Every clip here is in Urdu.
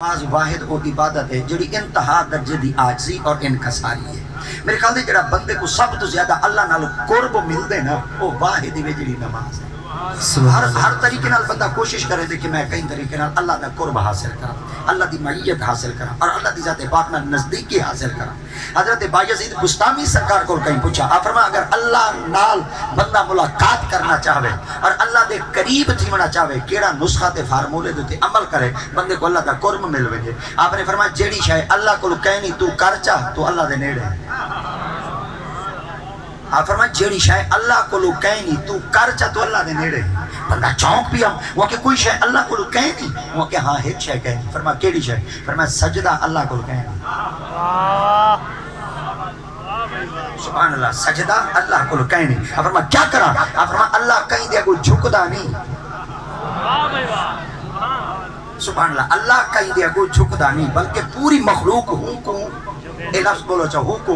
نماز واحد اور عبادت ہے جڑی انتہا درجے دی عاجزی اور انکساری ہے۔ میرے خیال دے جڑا بندے کو سب تو زیادہ اللہ نال قرب ملدے نا وہ واحد ہی جڑی نماز ہے۔ ہر طریقے نال بندہ کوشش کرے دے کہ میں کئی طریقے نال اللہ دا قرب حاصل کرا، اللہ دی معیت حاصل کرا اور اللہ دی ذات پاک نال نزدیکی حاصل کرا۔ حضرت بایزید بستامی سرکار کو کہیں پوچھا، آپ فرمایا اگر اللہ نال بندہ ملاقات کرنا چاہے اور اللہ دے قریب تھیونا چاہے کیڑا نسخہ تے فارمولے دے عمل کرے بندے کو اللہ دا قرب مل وے۔ آپ نے فرمایا جیڑی شے اللہ کو کہنی تو کر چاہ تو اللہ دے نیڑے ہے۔ آپ فرمائے جیڑی شاید اللہ کو لو کہنی تو کر چاہ تو اللہ دے نیڑے بندہ چونک پیا وہ کہ کوئی شاید اللہ کو لو کہنی وہ کہ ہاں ایک شاید کہنی۔ فرمائے کیڑی شاید؟ فرمائے سجدہ اللہ کو لو کہنی۔ سبحان اللہ، سجدہ اللہ کو لو کہنی۔ آپ فرمائے کیا کرا؟ آپ فرمائے اللہ کہیں دیا کوئی جھکدا نہیں۔ سبحان اللہ، اللہ کہیں دیا کوئی جھکدا نہیں بلکہ پوری مخلوق ہوں کو اے لفظ بولو چاہو کو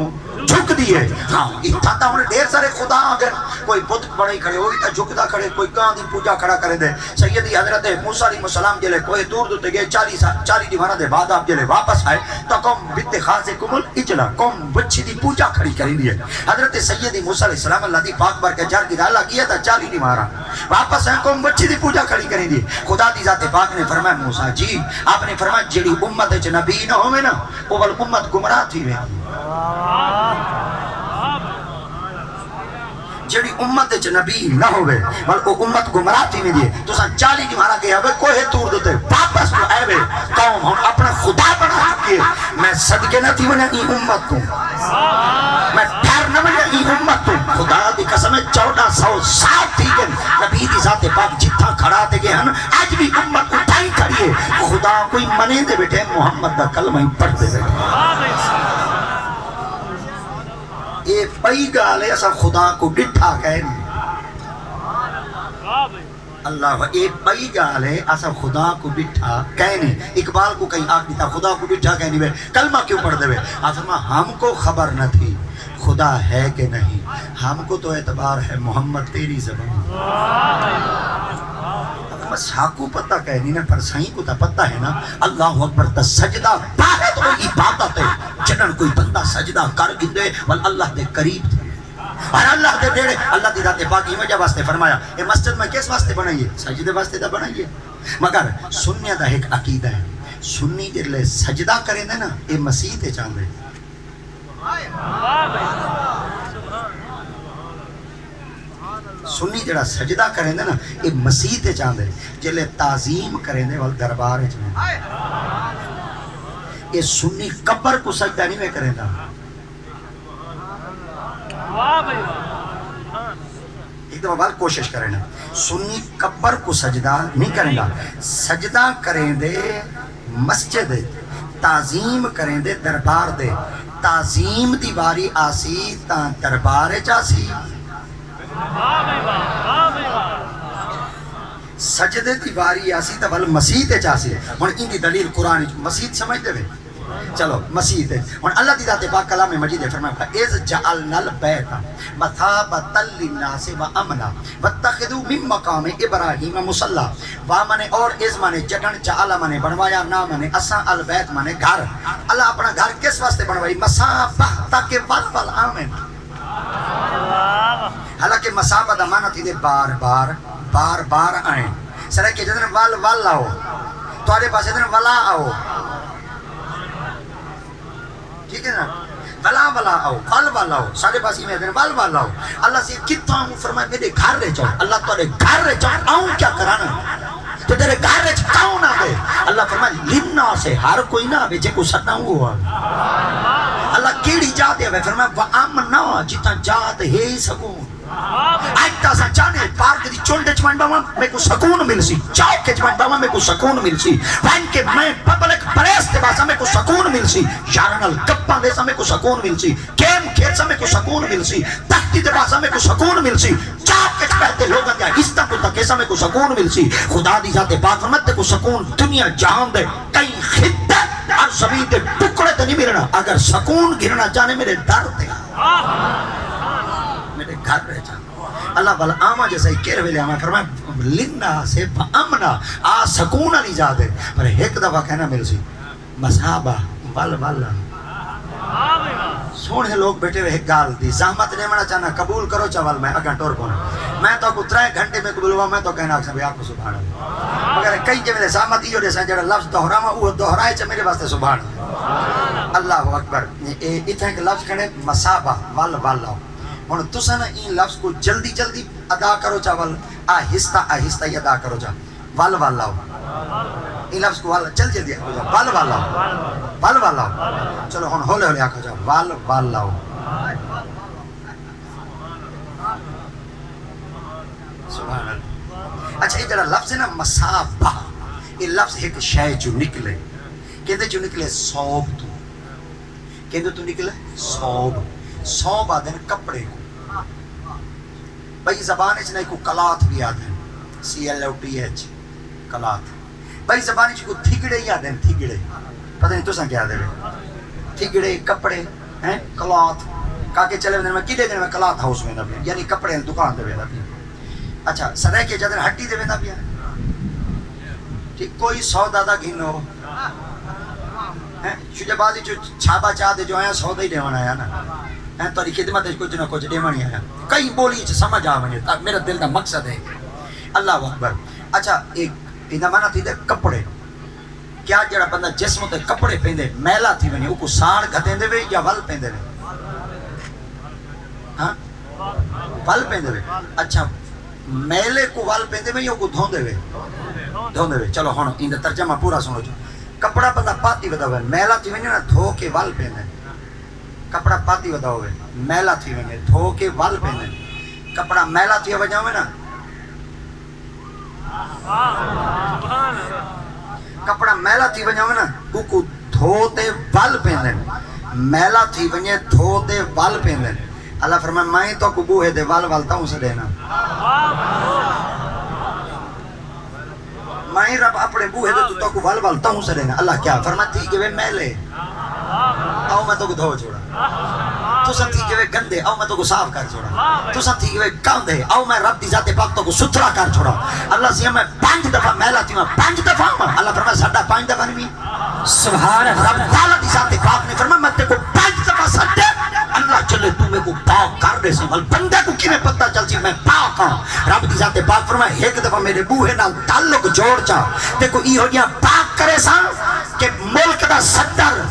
جھک دیئے۔ ہاں اتھاتا ہونے ڈھیر سارے خدا اگر کوئی بت بڑی کھڑے ہوئی تا جھکدا کھڑے، کوئی کان دی پوجا کھڑا کرے دے۔ سیدی حضرت موسیٰ علیہ السلام جلے کوئی دور دوتے گئے 40 دیوانہ دے بعد آپ جلے واپس آئے تو قوم بت خاص کمل اجلا قوم بچی دی پوجا کھڑی کری دیئے۔ حضرت سیدی موسیٰ علیہ السلام اللہ دی پاک بار کے جار کی دالا کیا تھا 40 دیوانہ واپس آئے قوم بچی دی پوجا کھڑی کری دیئے۔ خدا دی ذات پاک نے فرمایا موسیٰ جی آپ نے فرمایا جڑی امت ہے نبی نہ ہوئے نا وہ امت گمراہ تھی میں جڑی امت نبی نہ ہوئے بلکہ امت گمراہ تھی میں دیئے تو سن 40 دیوارہ گیا ہوئے کوئی تور دیتے واپس تو آئے ہوئے قوم ہم اپنا خدا بنا چکے میں صدقے نہ تھی منہ ای امت تو میں ٹھہر نہ منہ ای امت تو خدا دی قسم 1400 سال تھی گئے نبی دی ذات پاک جتھا کھڑا تے گئے ہن آج بھی امت اٹھائی کھڑی ہے خدا کوئی منے دے بیٹھے محمد دا کلمہ ہی پڑھ دے بیٹھے۔ یہ پئی گالے ایسا خدا کو ڈٹھا کہنی اللہ یہ پئی گالے ایسا خدا کو ڈٹھا کہنی۔ اقبال کو کہیں آگ دیتا خدا کو ڈٹھا کہنی بے کلمہ کیوں پڑھ دے بے آسمہ ہم کو خبر نہ تھی خدا ہے کہ نہیں ہم کو تو اعتبار ہے محمد تیری زبان۔ بس حقو پتہ کہنی نا پر سائیں کو تا پتہ ہے نا اللہ اکبر تا سجدہ باہت وہ عبادت ہے جنن کوئی بندہ سجدہ کر گندے وال اللہ دے قریب تھے اور اللہ دے دیڑے اللہ دی ذات پاک یہ وجہ واسطے فرمایا اے مسجد میں کس واسطے بنائیے سجدے واسطے دا بنائیے مگر سنیہ دا ایک عقیدہ ہے سنی دے لے سجدہ کریں دے نا اے مسیح تے چاندے سنی جڑا سجدہ کریں دے نا یہ مسیح تے چاندے جلے تعظیم کریں دے وال دربار چاندے یہ سنی قبر کو سجدہ نہیں میں کریں دا ایک دفعہ بار کوشش کریں نا سنی قبر کو سجدہ نہیں کریں دا سجدہ کریں دے مسجد تعظیم کریں دے دربار دے تعظیم دیواری آسی تا دربار چاسی سجدے دیواری آسی تا بل مسیح تے چاسی ہون ان دی دلیل قرآن مسیح سمجھ دے چلو مسیح تے ہون اللہ دی ذات پاک کلام مجید فرمایا اذ جعلنا البیت مثابۃ للناس وامنا واتخذوا من مقام ابراہیم مصلی وا منے اور اذ منے جڑن جعل منے بنوایا نہ منے اساں البیت منے گھر اللہ اپنا گھر کس واسطے بنوائی مثابہ تاکہ ول آمن حالانکہ مسابہ دا معنی تھی دے بار بار آئیں سرے کہ جدن ول آؤ تو آرے پاس جدن ولا آؤ ٹھیک ہے نا ولا آؤ ول آؤ سارے پاس میں جدن ول آؤ اللہ سے کتنا ہوں فرمائے میرے گھر رہ جاؤ اللہ تو گھر رہ جاؤ آؤں کیا کرانا تو تیرے گھر رہ جاؤ نہ دے اللہ فرمائے لمنا سے ہر کوئی نہ بیچے کو سٹنا ہوا اللہ کیڑی جاتے ہوئے فرمائے وَآمَنَا جتا جات ہے سکون آئیتا سا چانے پارک دی چونڈے چمائن باما میں کو سکون مل سی چاک کے چمائن باما میں کو سکون مل سی وائن کے میں پبلک پریس کے باسا میں کو سکون مل سی یارنال گپا دے سا میں کو سکون مل سی کیم کھیت سا میں کو سکون مل سی تختی دے باسا میں کو سکون مل سی چاک کے چپہتے لوگاں دیا ہستا کو تکیسا میں کو سکون مل سی خدا دی ذات پاک فرمت کو سکون دنیا جہان دے کئی خطہ اور زمین دے ٹکڑے تے نہیں ملنا اگر سکون گرنا چاہنے میرے در دے میرے گھر رہ جانا اللہ والا آما جیسا ہی کہہ ویلے آما فرمایا لنا سے امنا آ سکون علی جا دے پر ایک دفعہ کہنا میرے سی مصابہ ول والا سونے لوگ بیٹھے ہوئے گال دی زحمت نہیں منا چاہنا قبول کرو چاول میں اگاں ٹور پونا میں تو کو 3 گھنٹے میں قبول ہوا میں تو کہنا کہ آپ کو سبحان اللہ مگر کئی جگہ زحمت ہی جو دے جڑا لفظ دہراواں وہ دہرائے چ میرے واسطے سبحان اللہ اکبر ایتھے ایک لفظ کہنے مصابہ ول والا ہن تساں این لفظ کو جلدی جلدی ادا کرو چاول آہستہ آہستہ ہی ادا کرو چا ول والا این لفظ کو چل جلدی آکھو جا ول والا ول والا چلو ہن ہولے ہولے آکھو جا ول والا سبحان اللہ اچھا یہ جڑا لفظ ہے نا مصابہ یہ لفظ ایک شے جو نکلے کہندے جو نکلے صوب تو کہندے تو نکلے صوب آدھے کپڑے کو بھائی زبان اچھ نہیں کو کلات بھی آدھے CLOTH کلات بھائی زبان اچھ کو تھگڑے ہی آدھے تھگڑے پتہ نہیں تو ساں کیا آدھے تھگڑے کپڑے کلات کاکے چلے میں کیلے دن میں کلات ہاؤس میں نبی یعنی کپڑے دکان دے ویدہ بھی اچھا سرے کے جادر ہٹی دے ویدہ بھی ٹھیک کوئی سودا دا گھنو شجہ بازی جو چھابا چاہ دے جو آیا سودا ہی دیوانا آیا نا تو خدمت کچھ نہ کچھ دیوانی آیا کئی بولی سمجھ آوانی میرا دل دا مقصد ہے اللہ اکبر اچھا ایک پیدا مانا تھی دے کپڑے کیا جڑا بندہ جسم تے کپڑے پہندے میلا تھی ونی او کو ساڑ گھتیں دے وے یا ول پہندے وے ہاں ول پہندے وے اچھا میلے کو ول پہندے وے یا کو دھوندے وے چلو ہن این دا ترجمہ پورا سنو جو کپڑا بندہ پاتی ودا ہوئے میلا تھی ونی نا دھو کے ول پہندے کپڑا پاتی ودا ہوئے میلا تھی ونی دھو کے ول پہندے کپڑا میلا تھی وجہ ہوئے نا کپڑا میلا تھی ونجا نا کو دھوتے ول پہندے میلا تھی ونجے دھوتے ول پہندے اللہ فرمائے میں تو کو بوہے دے ول والتا ہوں سے دینا میں رب اپنے بوہے دے تو کو ول والتا ہوں سے دینا اللہ کیا فرمائے تھی کہ وہ میلے آؤ میں تو کو دھو چھوڑا تو سن تھی کہ وہ گندے آؤ میں تو کو صاف کر چھوڑا تو سن تھی کہ وہ گندے آؤ میں رب دی ذات پاک تو کو ستھرا کر چھوڑا اللہ سے میں 5 دفعہ میلا تھی میں 5 دفعہ اللہ فرمائے ساڈا 5 دفعہ نہیں سبحان اللہ رب تعالی دی ذات پاک نے فرمایا میں تے کو 5 دفعہ سدے اللہ چلے تو میں کو پاک کر دے سی بل بندے کو کیویں پتہ چل سی میں پاک ہاں رب دی ذات پاک فرمایا ایک دفعہ میرے بوہے نال تعلق جوڑ چا تے کو ایہو جیا پاک کرے سا کہ ملک دا صدر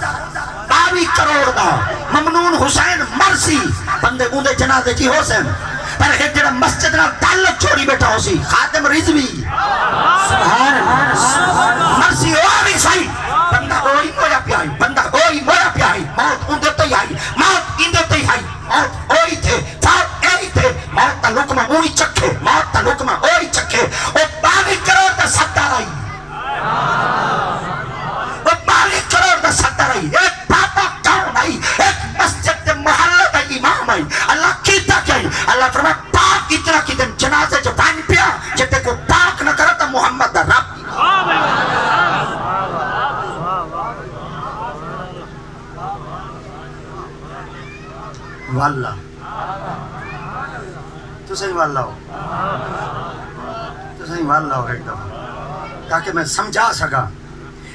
22 کروڑ دا ممنون حسین مرسی بندے اوندے جنازے جی حسین پر ایک جڑا مسجد نال تعلق چھوڑی بیٹھا ہو سی خاتم رضوی سبحان اللہ مرسی اوری صحیح بندہ اوری مویا پیائی بندہ اوری مویا پیائی موت اوندے تے آئی موت ایندے تے آئی موت اوری تھے صاحب ایہی تھے موت تا لقمہ اوری چکھے موت تا لقمہ اوری چکھے او 22 کروڑ دا صدر آئی او 22 کروڑ دا صدر آئی ایک پاپا کون آئی ایک مسجد محلہ دا امام آئی اللہ کیتا کیا اللہ فرمایا پاک اتنا کی دن جنازے جو بان پیا جتے کو پاک نہ کرتا محمد دا رب واللہ تو صحیح واللہ ہو تو صحیح واللہ ہو ایک دفعہ تاکہ میں سمجھا سکا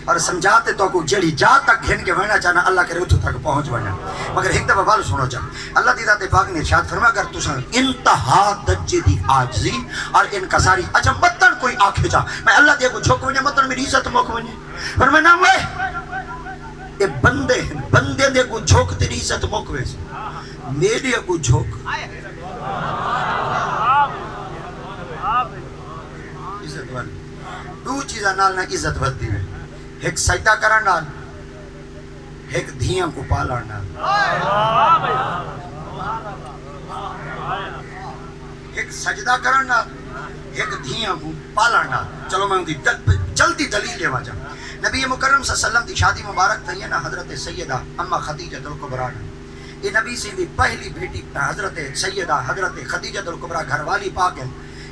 اور سمجھاتے تو کو جڑی جا تک گھن کے وینا چاہنا اللہ کرے اتو تک پہنچ وینا مگر ایک دفعہ بال سنو چاہ اللہ دی ذات پاک نے ارشاد فرمایا اگر تساں انتہا درجے دی عاجزی اور انکساری اچھا متن کوئی آکھے جا میں اللہ دے کو جھوک وینا متن میری عزت موک وینا پر میں نہ ہوئے یہ بندے دے کو جھوک تیری عزت موک ویسے میرے کو جھوک عزت والی دو چیزاں نال نہ عزت ودی ہے ایک سجدہ کرن نال ایک دھیاں کو پالن نال ایک سجدہ کرن نال ایک دھیاں کو پالن نال چلو میں ان کی جلدی دلیل لے واجا نبی مکرم صلی اللہ علیہ وسلم دی شادی مبارک تھی نا حضرت سیدہ اما خدیجہ الکبریٰ یہ نبی سے دی پہلی بیٹی حضرت سیدہ حضرت خدیجہ الکبریٰ گھر والی پاک ہے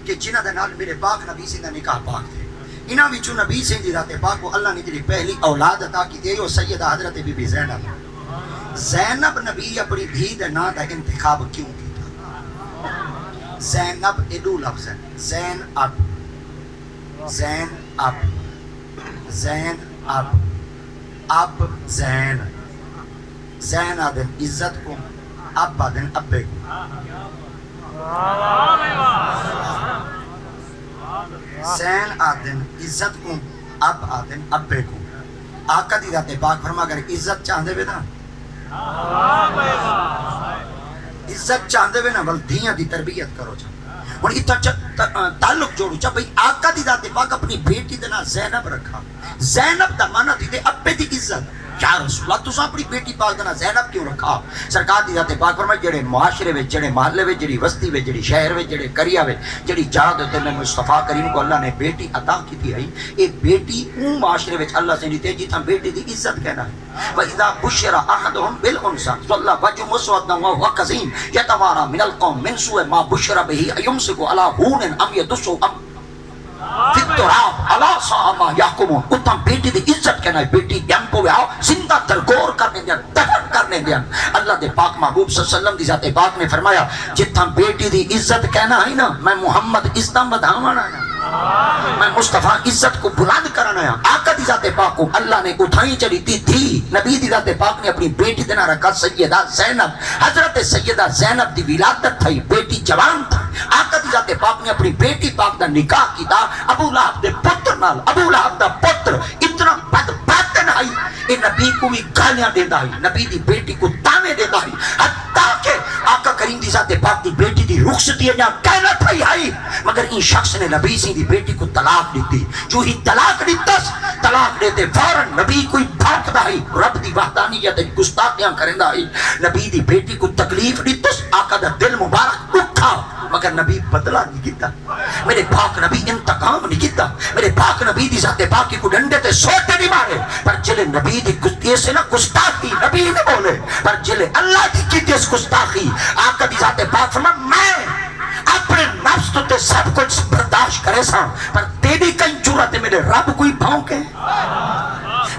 کہ جنہ دے نال میرے پاک نبی سے دا نکاح پاک تھے انہاں وچوں نبی سے دی ذات پاک کو اللہ نے جڑی پہلی اولاد عطا کی تے او سیدہ حضرت بی بی زینب نبی اپنی دھی دے نام دا انتخاب کیوں کیتا زینب ایڈو لفظ ہے، زین اب، زین اب، زین اب، اب زین، زین آدن عزت کو، اب آدن ابے کو، زین آدن عزت کو، اب آدن ابے کو۔ آقا دی ذات پاک فرما کر عزت چاہندے وے نا، عزت چاہندے وے نا، بل دھیاں دی تربیت کرو چاہ۔ اور اتنا تعلق جوڑو چاہ بھئی آقا دی ذات پاک اپنی بیٹی دینا زینب رکھا، زینب دا مانا دی دے ابے دی عزت۔ یا رسول اللہ تساں اپنی بیٹی پاک دینا زینب کیوں رکھا؟ سرکار دی ذات پاک فرمائے جڑے معاشرے وچ، جڑے محلے وچ، جڑی بستی وچ، جڑی شہر وچ، جڑے قریہ وچ، جڑی جگہ تے میں مصطفیٰ کریم کو اللہ نے بیٹی عطا کی تھی ہے، اے بیٹی اون معاشرے وچ اللہ سے دیتے جتھاں بیٹی دی عزت کہنا ہے۔ وَإِذَا بُشِّرَ أَحَدُهُم بِالْأُنثىٰ ظَلَّ وَجْهُهُ مُسْوَدًّا وَهُوَ كَظِيمٌ يَتَوَارَىٰ مِنَ الْقَوْمِ مِنْ سُوءِ مَا بُشِّرَ بِهِ أَيُمْسِكُهُ عَلَىٰ هُونٍ أَمْ يَدُسُّهُ فِي التُّرَابِ أَلَا سَاءَ مَا يَحْكُمُونَ۔ اتھاں بیٹی دی عزت کہنا ہے، بیٹی ڈیم کو آؤ زندہ درگور کرنے دیا، دفن کرنے دیا۔ اللہ دے پاک محبوب صلی اللہ علیہ وسلم دی ذات پاک نے فرمایا جتھاں بیٹی دی عزت کہنا ہے نا، میں محمد عزت بدھاوانا ہے، میں مصطفیٰ عزت کو بلند کرنا ہے۔ آقا دی ذات پاک کو اللہ نے اٹھائی چلی تھی، نبی دی ذات پاک نے اپنی بیٹی دینا رکھا سیدہ زینب۔ حضرت سیدہ زینب دی ولادت تھی، بیٹی جوان تھا۔ آقا دی ذات پاک نے اپنی بیٹی پاک دا نکاح کیتا ابو لہب دے پتر نال۔ ابو لہب دا پتر اتنا بدباطن ہے، اے نبی کو بھی گالیاں دیندا ہے، نبی دی بیٹی کو تانے دیندا ہے، حتیٰ کہ آقا کریم دی ذات پاک دی بیٹی دی رخصتی یا کہنا تھی ہے، مگر ان شخص نے نبی سی دی بیٹی کو طلاق دیتی۔ جو ہی طلاق دیتس، طلاق دیتے فوراً نبی کوئی بھاکدا ہے، رب دی وحدانیت گستاخیاں کرندا ہے، نبی دی بیٹی کو تکلیف دیتس، آقا دا دل مبارک اٹھا، مگر نبی بدلا نہیں کیتا، میرے پاک نبی انتقام نہیں کیتا، میرے پاک نبی دی ذات پاکی کو ڈنڈے تے سوٹے نہیں مارے، پر جلے نبی دی گستاخی سے نہ گستاخی نبی نے بولے، پر جلے اللہ دی کی اس گستاخی آقا دی ذات پاک فرما میں اپنے نفس تو تے سب کچھ برداشت کرے سا، پر تیری کئی جرات میرے رب کوئی بھونکے،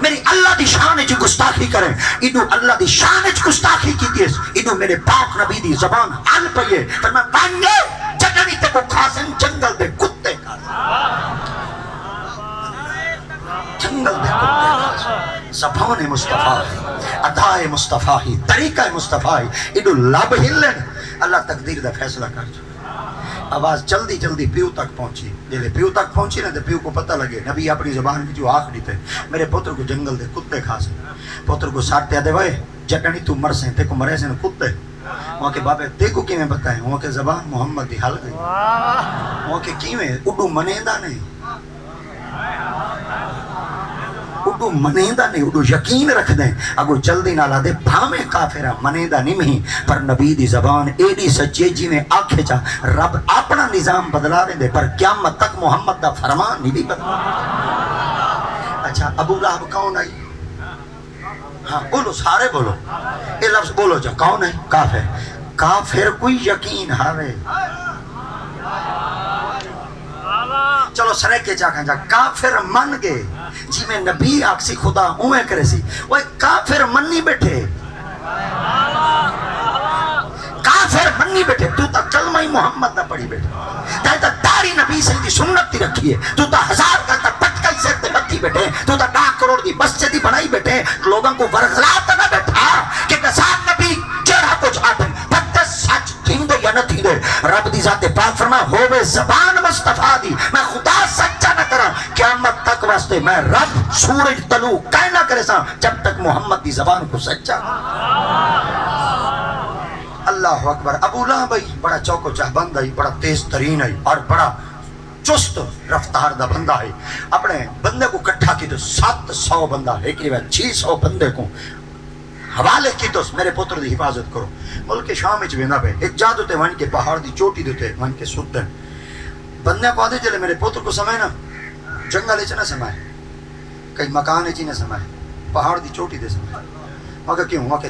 میری اللہ دی شان وچ گستاخی کریں، انہوں اللہ دی شان وچ گستاخی کیتی ہے، انہوں میرے پاک نبی دی زبان حل پئیے، پر میں بانگے جگنی تے کو کھاسن جنگل دے کتے کھاسن، جنگل دے کتے کھاسن، زبان مصطفیٰ ادائے مصطفیٰ طریقہ مصطفیٰ، انہوں لب ہلن، اللہ تقدیر دا فیصلہ کر جو۔ آواز جلدی جلدی پیو تک پہنچی، جلے پیو تک پہنچی نا تو پیو کو پتہ لگے نبی اپنی زبان کی جو آخری تھے میرے پتر کو جنگل دے کتے کھا سے، پتر کو ساتھ دے وے جٹنی تو مر سے تے کو مرے سے کتے، وہاں کے بابے تے کو کیویں بتائیں، وہاں کے زبان محمد دی حل گئی، وہاں کے کیویں اڈو منیندہ نہیں، اڈو منیندہ نہیں، اڈو یقین رکھ دیں، اگو جلدی نالا دے بھامے کافرہ منیندہ نہیں مہی، پر نبی دی زبان ایڈی سچے جی میں آکھے جا رب اپنا نظام بدلا رہے دے، پر قیامت تک محمد دا فرمان نہیں بھی بدلا۔ اچھا ابو لہب کون آئی؟ ہاں بولو سارے بولو، اے لفظ بولو جا کون ہے؟ کافر۔ کافر کوئی یقین ہاوے، چلو سرے کے چاکھیں جا کافر من گئے جی میں نبی آکسی خدا اوے کرے سی، وہ کافر منی بیٹھے، کافر منی بیٹھے، تو تا کلمہ محمد نہ پڑھی بیٹھے، تا داری نبی سے دی سنت تی رکھی ہے، تو تا ہزار کا تا پٹکائی سے تے بتی بیٹھے، تو تا 10 کروڑ دی مسجد بنائی بیٹھے، لوگوں کو ورغلات نہ بیٹھا کہ نسان نبی جڑا کچھ آتے پتہ سچ تھیندے یا نہ تھیندے، رب دی ذات پاک فرما ہووے زبان مصطفیٰ دی میں خدا سچا نہ کرا، قیامت تک واسطے میں رب سورج طلوع کائے نہ کرے سا جب تک محمد دی زبان کو سچا۔ اللہ اکبر۔ ابو لہب بڑا چوکو چاہ بندہ ہے، بڑا تیز ترین ہے اور بڑا چست رفتار دا بندہ ہے، اپنے بندے کو کٹھا کی تو 700 بندہ ایک روایت 600 بندے کو حوالے کی تو میرے پتر دی حفاظت کرو، ملک شام وچ ویندا پے ایک جادو تے ون کے پہاڑ دی چوٹی دے ون کے ستے بندے کو آدھے چلے میرے پتر کو سمائے نا جنگل وچ نہ سمائے، کئی مکان وچ نہ سمائے، پہاڑ دی چوٹی دے سمائے، مگر کیوں ہوا کہ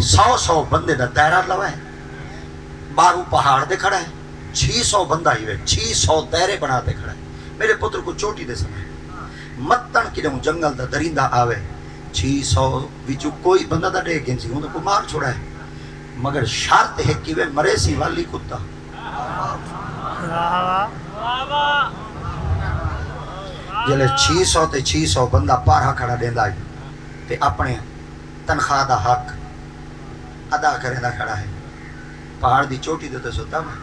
100 بندے دا دائرہ لوائے، بارو پہاڑ دے کھڑا ہے، 600 بندہ ہی ہوئے 600 دائرے بنا دے کھڑا ہے، میرے پتر کو چوٹی دے سمائے، متن کی دوں جنگل دا درندہ آوے 600 وچو کوئی بندہ دا ڈے گن سی، انہوں کو مار چھوڑا ہے، مگر شرط ہے کہ وہ مرے سی والی کتا، جلے 600 تے 600 بندہ پارا کھڑا دیندا ہے تے اپنے تنخواہ دا حق ادا کریندا کھڑا ہے پہاڑ دی چوٹی تے ستا میں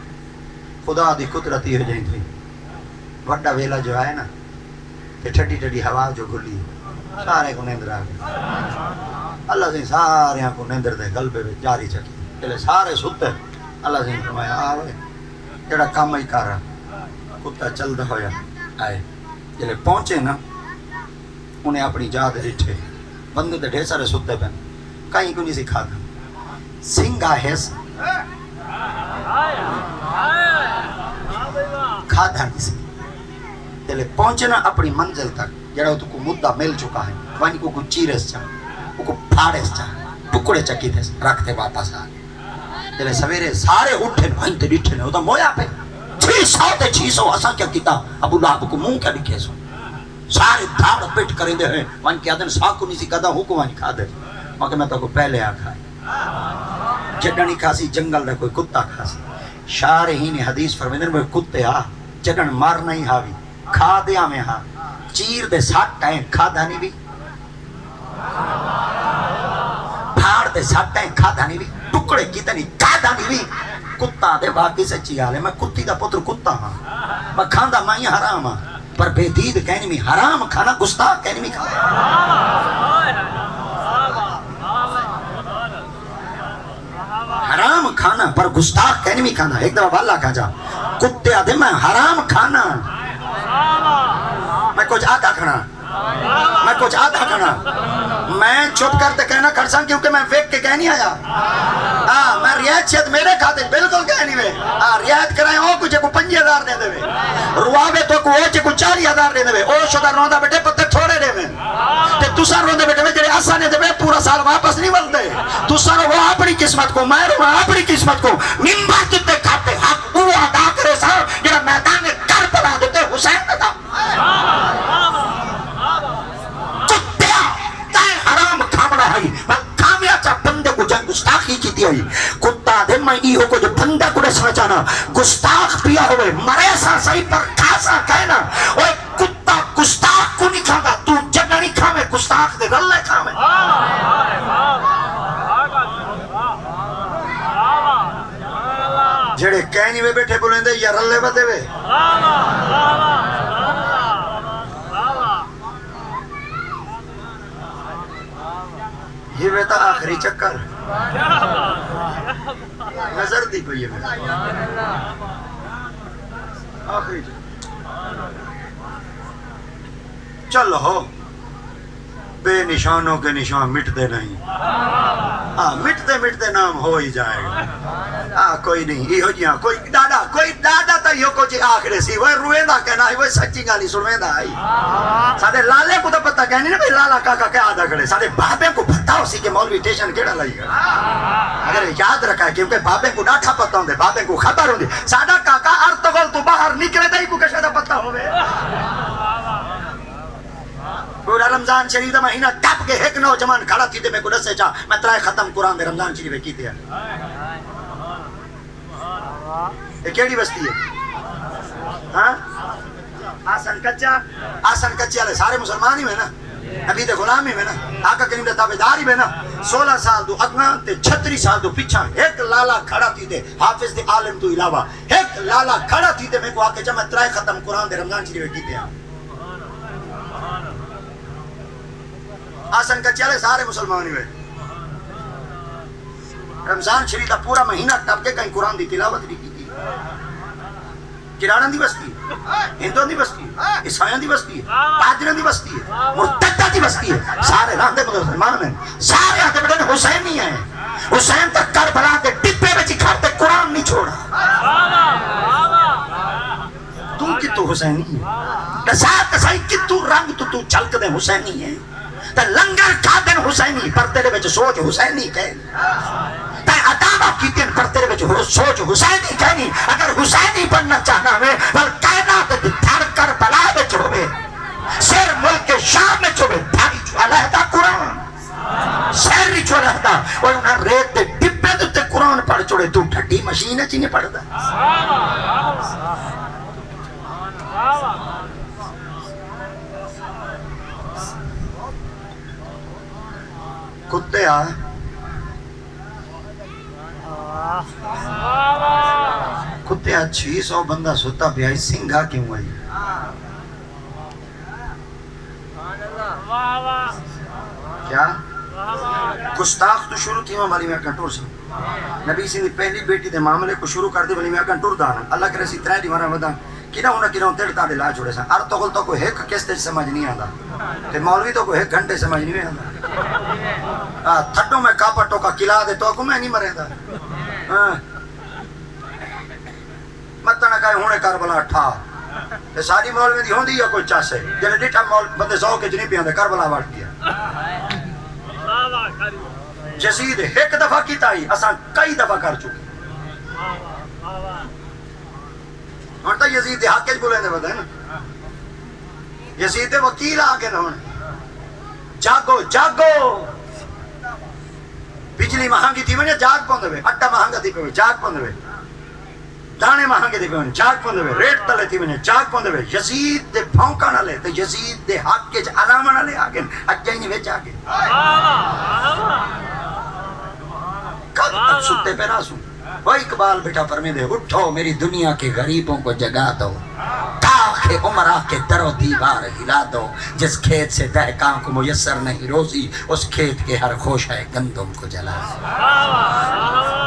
خدا دی قدرت ہی ہو جائیں تھی وڈا ویلا جو ہے نا تے ٹھڈی ٹھڈی ہوا جو گلی سارے کو نیندر آ گئی اللہ سے سارے کو نیندر دے قلبے میں جاری چکی جلے سارے ستے اللہ سے فرمایا آوے جڑا کام ہی کر رہا کتا چلدا ہویا آئے جلے پہنچے نا انہیں اپنی جاد ڈٹھے بندے تے ڈھیر سارے ستے پہن کہیں کو نہیں سی کھادا سنگا ہے کھادا نہیں سی جلے پہنچے نا اپنی منزل تک جڑا تو کو مدہ مل چکا ہے وانی کو چیرس چاہ کو پھاڑس چاہ ٹکڑے چکی تھے رکھتے واپس آ جلے سویرے سارے اٹھے وہیں تے ڈٹھے نے وہ تو مویا پہ 600 تے 600 اساں کیا کیتا ابو لہب کو منہ کیا دکھے سو سارے دھاڑ پیٹ کریں دے ہیں وان کیا دن ساکو نہیں سی کہتا حکم وان کھا دے مگر میں تو کو پہلے آ کھائے جڈنی کھاسی جنگل دے کوئی کتا کھاسی شارحین حدیث فرمیدن میں کتے ہاں جڈن مار نہیں ہاوی کھا دیا میں ہاں چیر دے ساٹھ ٹائیں کھا دانی بھی پھاڑ دے ساٹھ ٹائیں کھا دانی بھی ٹکڑے کی تنی کھا دانی بھی کتا دے باقی سچی حال ہے میں کتی دا پتر کتا ہاں میں کھاندہ مائی حرام ہاں پر بے دید کہنی میں حرام کھانا گستاخ کہنی میں کھانا حرام کھانا پر گستاخ کہنی میں کھانا ایک دفعہ والا کہا جا کتے آدھے میں حرام کھانا میں کچھ آدھا کھانا میں کچھ آدھا کھانا میں چپ کرتے کہنا کھڑساں کیونکہ میں ویک کے کہنی آیا میں ریایت شاید میرے کھاتے بالکل کہنی میں ریایت کرائیں ہو کچھ کو 5,000 دے دے روابے تو کو اوچے کو 4,000 دے دے او شدہ روندہ بیٹے پتے تھوڑے دے میں تے تُسا روندہ بیٹے میں جڑے آسانے دے میں پورا سال واپس نہیں بلدے تُسا رو وہ اپنی قسمت کو میں رو اپنی قسمت کو نمبر کتے کھاتے حق وہ ادا کرے سار جڑا میدان کربلا دیتے حسین نہ تھا گستاخی کی تھی ہوئی کتا دے میں ایہو کو جو بندہ کو رسنا چاہنا گستاخ پیا ہوئے مرے سا صحیح پر کھاسا کہنا اوہ کتا گستاخ کو نہیں کھانا تو جگہ نہیں کھامے گستاخ دے رلے کھامے جڑے کہنی میں بیٹھے بولیں دے یا رلے بدے وے یہ بیتا آخری چکر نظر دی پئی ہے آخری چکر چل ہو بے نشانوں کے نشان مٹتے نہیں مٹتے مٹتے نام ہو ہی جائے گا کوئی نہیں یہ ہو جیاں کوئی ڈاڈا تا یہ کو جی آخری سی وہ روئے دا کہنا ہے وہ سچی گالی سنوے دا آئی سادے لالے کو تو پتہ کہنی نا بھئی لالا کاکا کیا آدھا کھڑے سادے بابے کو پتہ ہو سی کہ مولوی ٹیشن کیڑا لئی گا اگر یاد رکھا ہے کیونکہ بابے کو ڈاٹھا پتہ ہوں دے بابے کو خبر ہوں دے سادہ کاکا ارتغل تو باہر نکلے دا ہی کو کشہ دا پتہ ہوئے پورا رمضان شریف دا مہینہ ٹپ کے ایک نوجوان کھڑا تھی دے میں کو دسے چاہ میں ترائے ختم قرآن دے رمضان شریف کی تھے یہ کیڑی بستی ہے آسن کچا لے سارے مسلمانی میں نا نبی دے غلامی میں نا آقا کریم دے تابعداری میں نا 16 سال دو اگنا تے 36 سال دو پیچھا ایک لالا کھڑا تھی دے حافظ دے عالم تو علاوہ ایک لالا کھڑا تھی دے میں کو آکے جب میں ترائے ختم قرآن دے رمضان شریف کی تھے آسن کا چلے سارے مسلمانی میں رمضان شریف کا پورا مہینہ ٹپ کے کہیں قرآن دی تلاوت نہیں کی تھی کراڑن دی بستی ہے ہندوان دی بستی ہے عیسائیان دی بستی ہے پادریان دی بستی ہے مرتدہ دی بستی ہے سارے راندے مسلمان میں سارے آتے بڑے حسین نہیں ہیں حسین تک کربلا کے ٹپے میں چکھاتے قرآن نہیں چھوڑا تو کی تو حسینی ہے نسات کسائی کی تو رنگ تو چلک دے حسینی ہے تے لنگر کھادن حسینی پر تیرے بچ سوچ حسینی کہنی تے عطابہ کیتن پر تیرے بچ سوچ حسینی کہنی اگر حسینی بننا چاہنا میں بل کائنات دھڑ کر بلا بچ ہوئے سیر ملک شام میں چھوڑے دھاڑی چھو علیحدہ قرآن سیر نہیں چھو رہتا اور انہاں ریت دے ڈبے دے قرآن قرآن پڑھ چڑے تو ٹھٹی مشین چی نہیں پڑھدا کتے آ کتے 600 بندہ سوتا پیا سنگھا کیوں آئی کیا گستاخ تو شروع تھی والی میں کنٹور سے نبی سی پہلی بیٹی دے معاملے کو شروع کر دے والی میں کنٹور دانا اللہ کرے سی ترے دیوارا ودا کنا ہونا کنا تیڑ تا دے لا چھوڑے سا ار تو تو کوئی ایک قسط سمجھ نہیں آندا تے مولوی تو کوئی ایک گھنٹے سمجھ نہیں آندا تھڈو میں کاپا ٹوکا کلا دے تو کو میں نہیں مرے دا مت نہ کہے ہونے کربلا ٹھا تے ساری مولوی دی ہوندی یا کوئی چاس ہے جنے ڈٹھا مول بندے سو کے جنی پیاندے کربلا وڑ گیا یزید ایک دفعہ کیتا ہی اساں کئی دفعہ کر چکے ہن تا یزید دے حق وچ بولے دے ودا ہے نا یزید دے وکیل آ کے نہ ہن جاگو جاگو بجلی مہنگی تھی ونے جاگ پوندے وے اٹا مہنگا تھی پے جاگ پوندے وے دانے مہنگے تھی پے جاگ پوندے وے ریٹ تلے تھی ونے جاگ پوندے وے یزید دے پھونکا نہ لے تے یزید دے حق وچ علامہ نہ لے آ کے اجے نہیں وچ آ کے کب تک ستے پہ نہ سوں وہ اقبال بیٹا فرمے دے اٹھو میری دنیا کے غریبوں کو جگا دو تاکہ عمرہ کے در و دیوار ہلا دو جس کھیت سے دہقاں کو میسر نہیں روزی اس کھیت کے ہر خوشہ گندم کو جلا دو